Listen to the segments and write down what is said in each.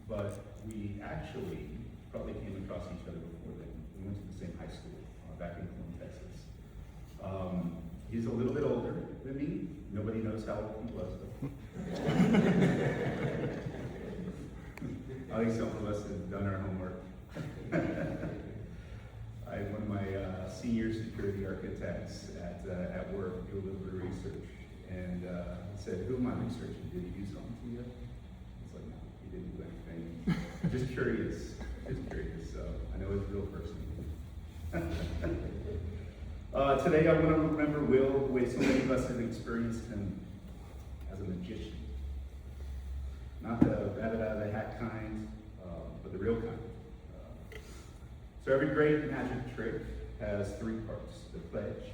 but we actually probably came across each other before then. We went to the same high school back in Cologne, Texas. He's a little bit older than me. Nobody knows how old he was, though. I think some of us have done our homework. I had one of my senior security architects at work do a little bit of research, and said, "Who am I researching? Did he do something to you?" It's like, "No, he didn't do anything. Just curious, just curious." So I know he's a real person. Today I want to remember Will the way so many of us have experienced him as a magician. Not the rabbit out of the hat kind, but the real kind. So every great magic trick has three parts: the pledge,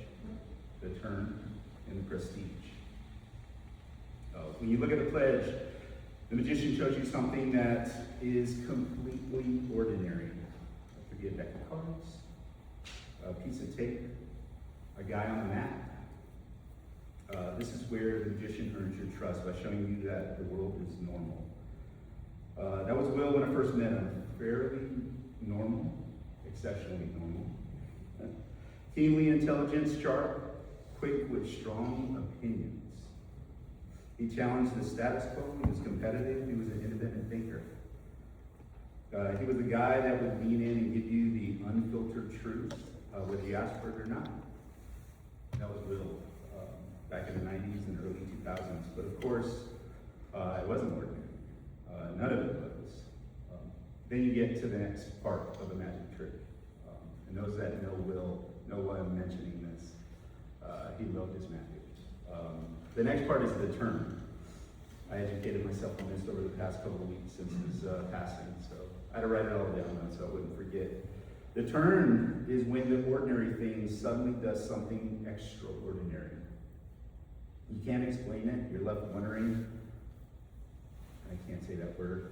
the turn, and the prestige. When you look at the pledge, the magician shows you something that is completely ordinary. It could be a deck of cards, a piece of tape, a guy on the mat. This is where the magician earns your trust, by showing you that the world is normal. That was Will when I first met him. Fairly normal, exceptionally normal. Keenly intelligent, sharp, quick with strong opinions. He challenged the status quo. He was competitive. He was an independent thinker. He was the guy that would lean in and give you the unfiltered truth, whether you asked for it or not. That was Will back in the 90s and early 2000s. But of course, it wasn't ordinary. None of it was. Then you get to the next part of the magic trick. And those that know Will know why I'm mentioning this. He loved his magic. The next part is the turn. I educated myself on this over the past couple of weeks since his passing, so I had to write it all down so I wouldn't forget. The turn is when the ordinary thing suddenly does something extraordinary. You can't explain it. You're left wondering, I can't say that word.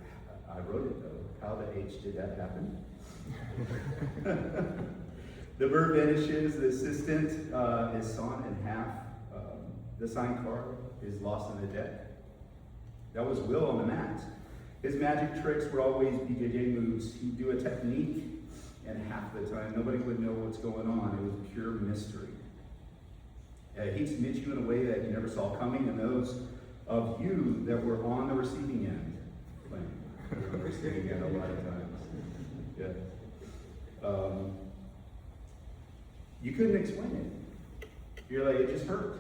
I wrote it though. How the H did that happen? The bird vanishes. The assistant is sawn in half. The sign card is lost in the deck. That was Will on the mat. His magic tricks were always BJJ moves. He'd do a technique, and half the time nobody would know what's going on. It was pure mystery. He'd submit you in a way that you never saw coming, and those of you that were on the receiving end, on the receiving end a lot of times. Yeah. You couldn't explain it. You're like, it just hurt.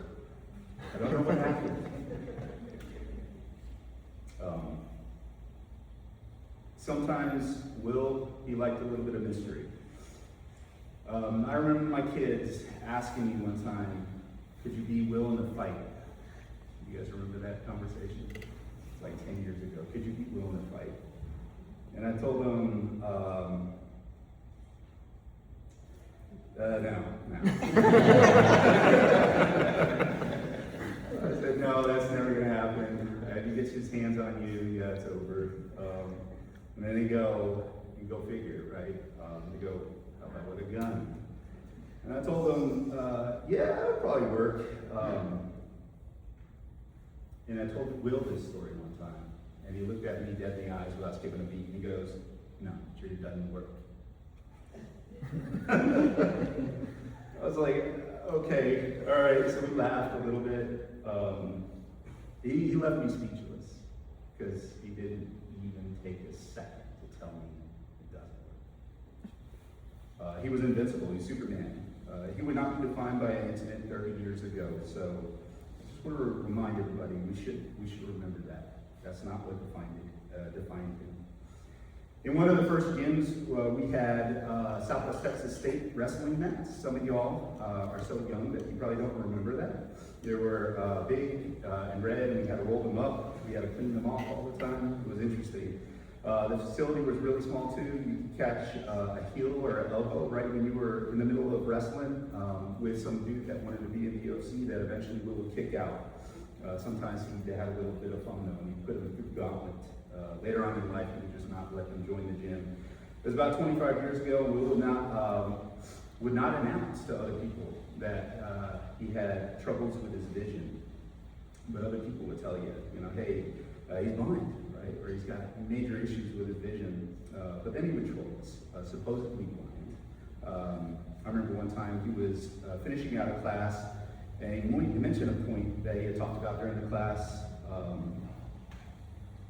I don't know what happened. Sometimes Will, he liked a little bit of mystery. I remember my kids asking me one time, could you be Will in a fight? You guys remember that conversation? It's like 10 years ago. Could you be Will in a fight? And I told them, no. I said, no, that's never going to happen. He gets his hands on you, yeah, it's over. And then they go, you go figure, right? They go, how about with a gun? And I told them, yeah, that would probably work. And I told Will this story one time, and he looked at me dead in the eyes without skipping a beat, and he goes, no, it doesn't work. I was like, okay, all right, so we laughed a little bit. He left me speechless, because he didn't even take a second to tell me it doesn't work. He was invincible, he's Superman. He would not be defined by an incident 30 years ago, so I just want to remind everybody, we should remember that. That's not what defined him. In one of the first gyms, we had Southwest Texas State wrestling mats. Some of y'all are so young that you probably don't remember that. They were big and red, and we had to roll them up. We had to clean them off all the time. It was interesting. The facility was really small too. You could catch a heel or an elbow right when you were in the middle of wrestling with some dude that wanted to be in the UFC that eventually Will would kick out. Sometimes he had a little bit of fun though, and he put him through gauntlet. Later on in life, he would just not let them join the gym. It was about 25 years ago. Will would not announce to other people that he had troubles with his vision, but other people would tell you, hey, he's blind, right? Or he's he's got major issues with his vision, but then he would troll us, supposedly blind. I remember one time he was finishing out a class, and he mentioned a point that he had talked about during the class.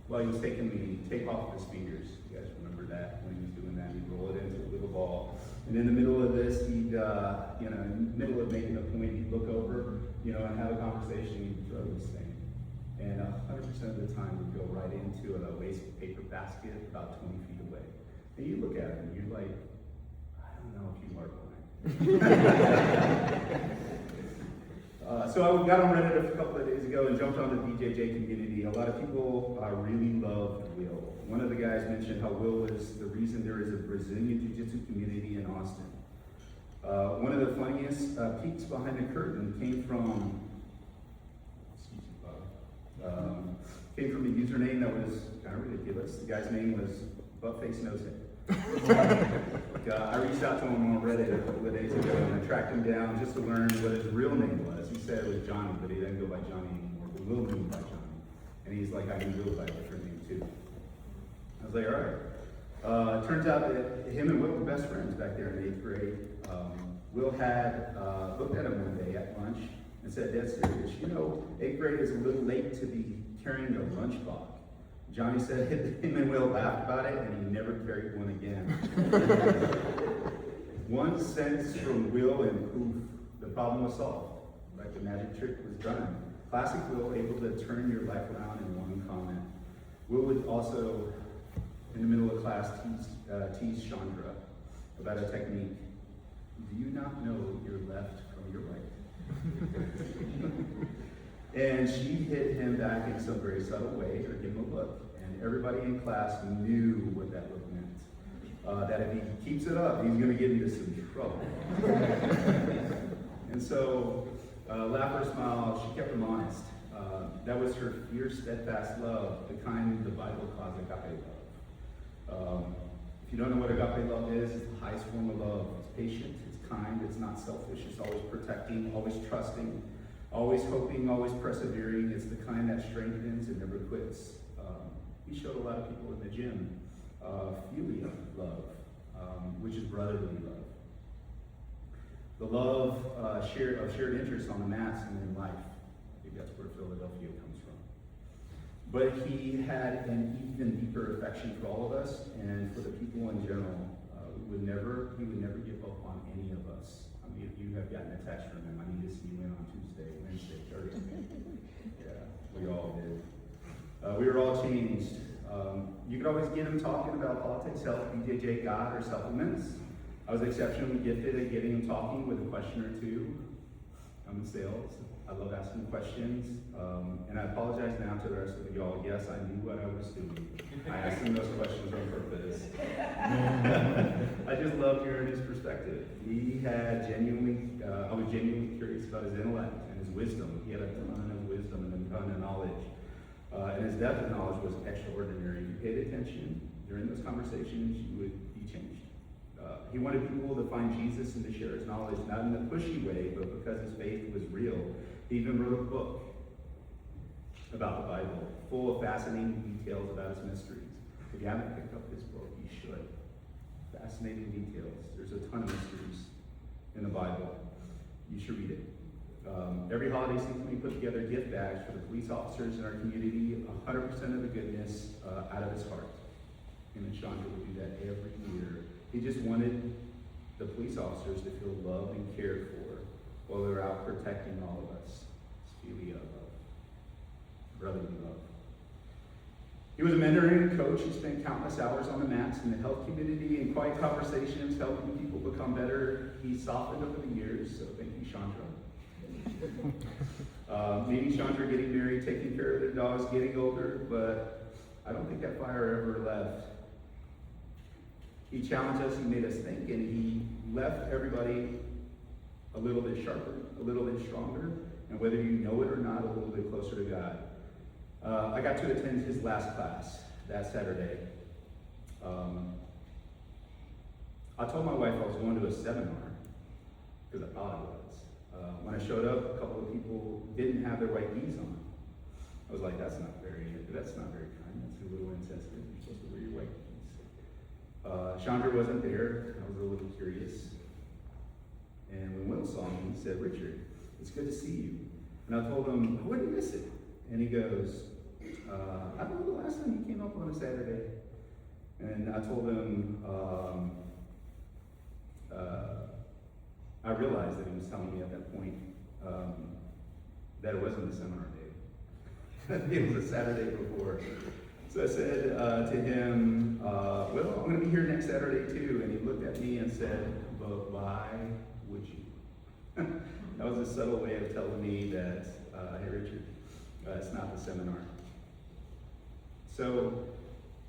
Well, he was taking the tape off his fingers. You guys remember that? When he was doing that, he'd roll it into a little ball. And in the middle of this, he'd, in the middle of making a point, he'd look over, and have a conversation, he'd throw this thing. And 100% of the time, we'd go right into a waste paper basket about 20 feet away. And you look at him, and you're like, I don't know if you are blind. So I got on Reddit a couple of days ago and jumped on the BJJ community. A lot of people really loved Will. One of the guys mentioned how Will was the reason there is a Brazilian Jiu-Jitsu community in Austin. One of the funniest peeks behind the curtain came from, came from a username that was kind of ridiculous. The guy's name was Buttface Knows It. I reached out to him on Reddit a couple of days ago and I tracked him down just to learn what his real name was. He said it was Johnny, but he doesn't go by Johnny anymore. But Will knew him by Johnny. And he's like, I can do it by a different name too. I was like, all right. Turns out that him and Will were best friends back there in 8th grade. Will had looked at him one day at lunch and said, "Dead serious, 8th grade is a little late to be carrying a lunchbox." Johnny said him and Will laughed about it, and he never carried one again. One sentence from Will, and poof, the problem was solved. Right, the magic trick was done. Classic Will, able to turn your life around in one comment. Will would also, in the middle of class, tease Chandra about a technique. Do you not know your left from your right? And she hit him back in some very subtle way, or gave him a look, and everybody in class knew what that look meant. That if he keeps it up, he's going to get into some trouble. And so, laugh or smile, she kept him honest. That was her fierce, steadfast love, the kind the Bible calls agape love. If you don't know what agape love is, it's the highest form of love. It's patient, it's kind, it's not selfish, it's always protecting, always trusting, always hoping, always persevering. It's the kind that strengthens and never quits. He showed a lot of people in the gym philia love, which is brotherly love. The love shared interests on the mats and in life. I think that's where Philadelphia comes from. But he had an even deeper affection for all of us and for the people in general. He would never give up on any of us. I mean, if you have gotten a text from him, I need to see you in on Tuesday, Wednesday, Thursday. Yeah, we all did. We were all changed. You could always get him talking about politics, health, BJJ, God, or supplements. I was exceptionally gifted at getting him talking with a question or two. I'm in sales. I love asking questions. And I apologize now to the rest of y'all. Yes, I knew what I was doing. I asked him those questions on purpose. I just loved hearing his perspective. He had I was genuinely curious about his intellect and his wisdom. He had a ton of wisdom and a ton of knowledge. And his depth of knowledge was extraordinary. If you paid attention during those conversations, you would be changed. He wanted people to find Jesus and to share his knowledge, not in a pushy way, but because his faith was real. He even wrote a book about the Bible, full of fascinating details about its mysteries. If you haven't picked up his book, you should. Fascinating details. There's a ton of mysteries in the Bible. You should read it. Every holiday season we put together gift bags for the police officers in our community, 100% of the goodness out of his heart. Him and Chandra would do that every year. He just wanted the police officers to feel loved and cared for while they were out protecting all of us. It's philia love, brotherly love. He was a mentor and coach. He spent countless hours on the mats in the health community in quiet conversations, helping people become better. He softened over the years, so thank you, Chandra. Meeting Chandra, getting married, taking care of their dogs, getting older, but I don't think that fire ever left. He challenged us, he made us think, and he left everybody a little bit sharper, a little bit stronger, and whether you know it or not, a little bit closer to God. I got to attend his last class that Saturday. I told my wife I was going to a seminar, because I thought it was. When I showed up, a couple of people didn't have their right knees on. I was like, that's not very kind, that's a little insensitive. Chandra wasn't there. I was a little curious. And when Will saw me, he said, "Richard, it's good to see you." And I told him, "I wouldn't miss it." And he goes, "I don't know the last time you came up on a Saturday." And I told him, I realized that he was telling me at that point that it wasn't the seminar day. It was a Saturday before. So I said to him, "Well, I'm going to be here next Saturday too." And he looked at me and said, "But why would you?" That was a subtle way of telling me that, "Hey, Richard, it's not the seminar." So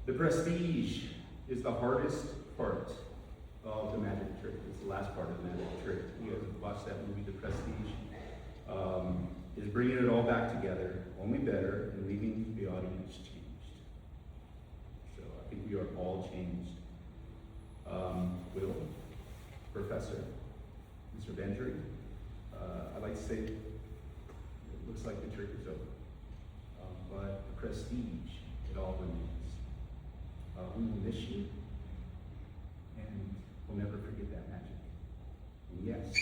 the prestige is the hardest part of the magic trick. It's the last part of the magic trick. You guys have watched that movie, The Prestige. Is bringing it all back together, only better, and leaving the audience changed. So I think we are all changed. Will, Professor, Mr. Bendry, I'd like to say it looks like the trick is over. But the prestige, it all remains. We will miss you, and we'll never forget that magic. And yes,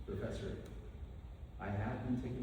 Professor, I have been taken